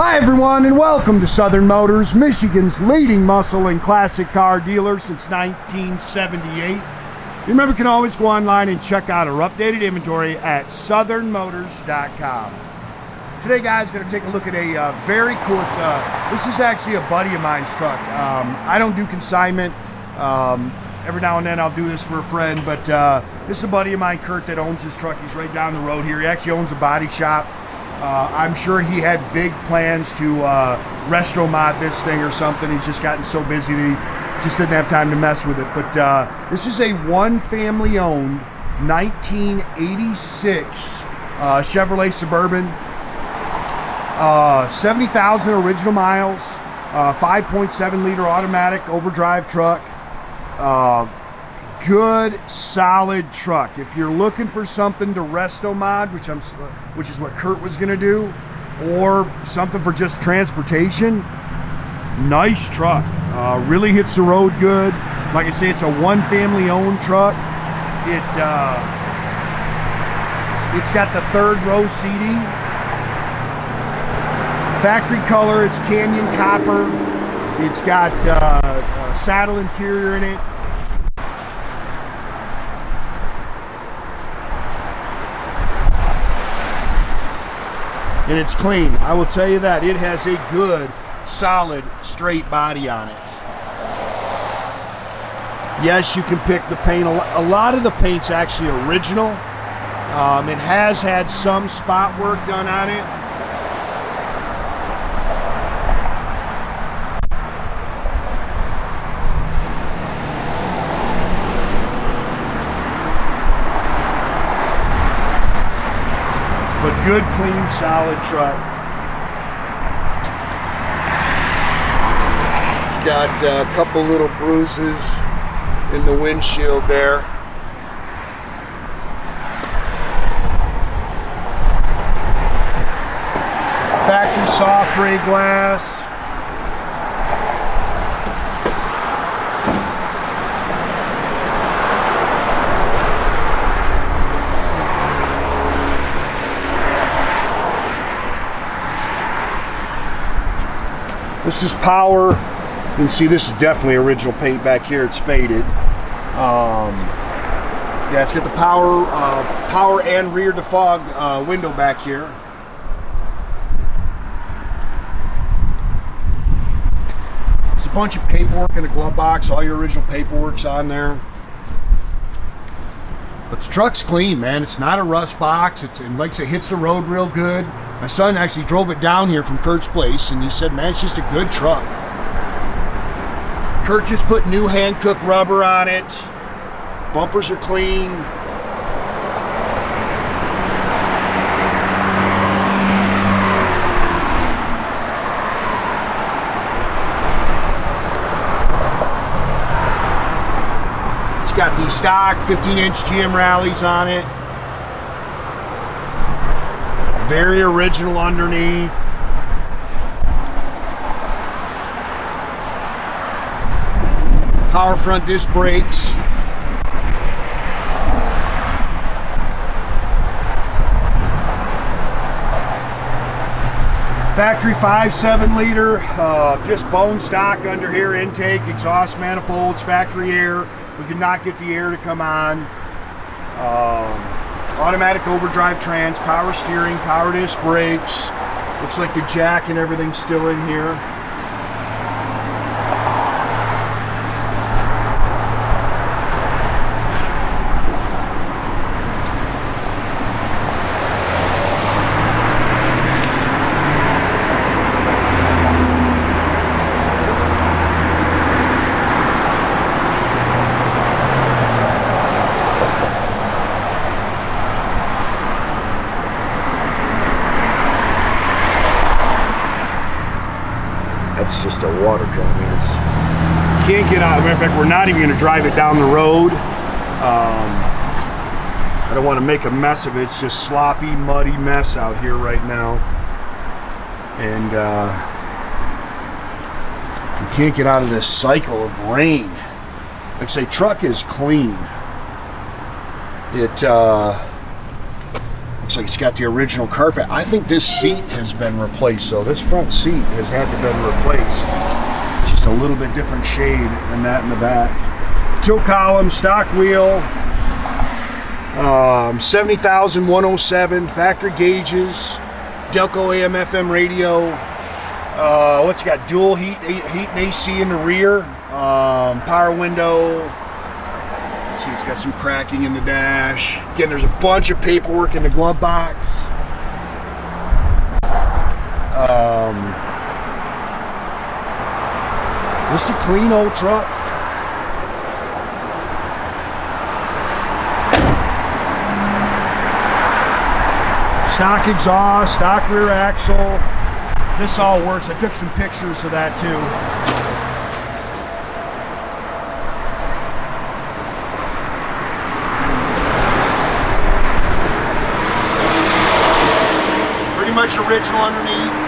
Hi everyone, and welcome to Southern Motors, Michigan's leading muscle and classic car dealer since 1978. Remember, you can always go online and check out our updated inventory at southernmotors.com. Today, guys, going to take a look at a very cool, this is actually a buddy of mine's truck. I don't do consignment. Every now and then I'll do this for a friend, but this is a buddy of mine, Kurt, that owns this truck. He's right down the road here. He actually owns a body shop. I'm sure he had big plans to resto mod this thing or something. He's just gotten so busy that he just didn't have time to mess with it. But this is a one family owned 1986 Chevrolet Suburban. 70,000 original miles, 5.7 liter automatic overdrive truck. Good, solid truck. If you're looking for something to resto mod, which is what Kurt was gonna do, or something for just transportation, nice truck. Really hits the road good. Like I say, it's a one family owned truck. It's got the third row seating. Factory color, it's canyon copper. It's got a saddle interior in it. And it's clean. I will tell you that. It has a good, solid, straight body on it. Yes, you can pick the paint. A lot of the paint's actually original. It has had some spot work done on it. But good, clean, solid truck. It's got a couple little bruises in the windshield there. Factory soft gray glass. This is power. You can see this is definitely original paint back here. It's faded. Yeah, it's got the power and rear defog window back here. There's a bunch of paperwork in the glove box. All your original paperwork's on there. But the truck's clean, man. It's not a rust box. It hits the road real good. My son actually drove it down here from Kurt's place, and he said, man, it's just a good truck. Kurt just put new Hankook rubber on it. Bumpers are clean. It's got the stock 15-inch GM rallies on it. Very original underneath. Power front disc brakes. Factory 5.7 liter, just bone stock under here, intake, exhaust manifolds, factory air. We could not get the air to come on. Automatic overdrive trans, power steering, power disc brakes. Looks like the jack and everything's still in here. It's just a water drum, man. You can't get out. As a matter of fact, we're not even going to drive it down the road. I don't want to make a mess of it. It's just sloppy, muddy mess out here right now. And you can't get out of this cycle of rain. Like I say, truck is clean. Looks like it's got the original carpet. I think this seat has been replaced, so this front seat has had to been replaced. Just a little bit different shade than that in the back. Tilt column, stock wheel, 70,107, factory gauges, Delco AM/FM radio. What's it got? Dual heat and AC in the rear, power window. Let's see, it's got some cracking in the dash. Again, there's a bunch of paperwork in the glove box. Just a clean old truck. Stock exhaust, stock rear axle. This all works. I took some pictures of that too. Pretty much original underneath.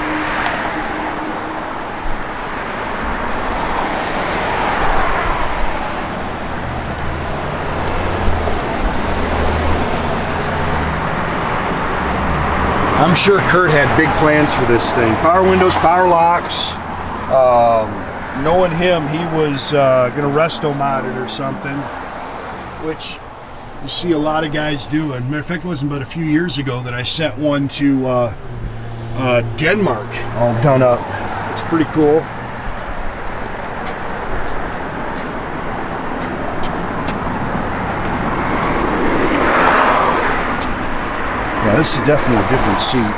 I'm sure Kurt had big plans for this thing. Power windows, power locks. Knowing him, he was going to resto mod it or something, which you see a lot of guys doing. Matter of fact, it wasn't but a few years ago that I sent one to Denmark, all done up. It's pretty cool. Yeah, this is definitely a different seat.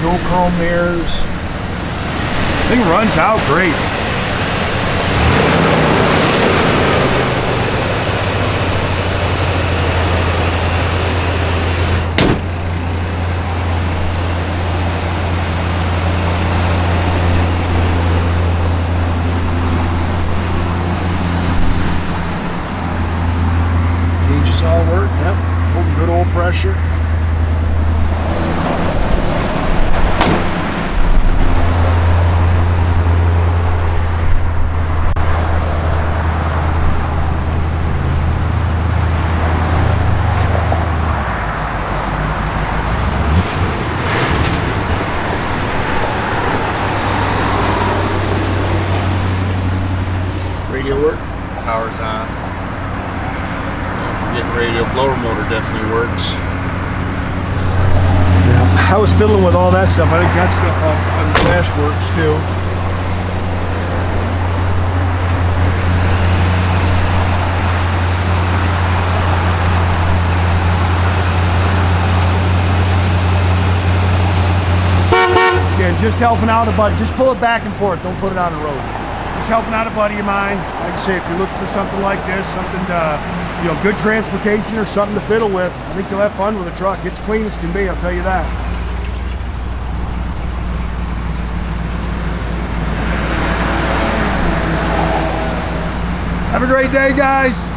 No chrome mirrors. Thing runs out great. All work, yep, holding good old pressure. Radio work? Power's on. Radio blower motor definitely works. Yeah, I was fiddling with all that stuff. I think that stuff on the dash works too. Again, just helping out a buddy. Just pull it back and forth. Don't put it on the road. Just helping out a buddy of mine. Like I say, if you're looking for something like this, something to, you know, good transportation or something to fiddle with, I think you'll have fun with the truck. It's clean as can be, I'll tell you that. Have a great day, guys.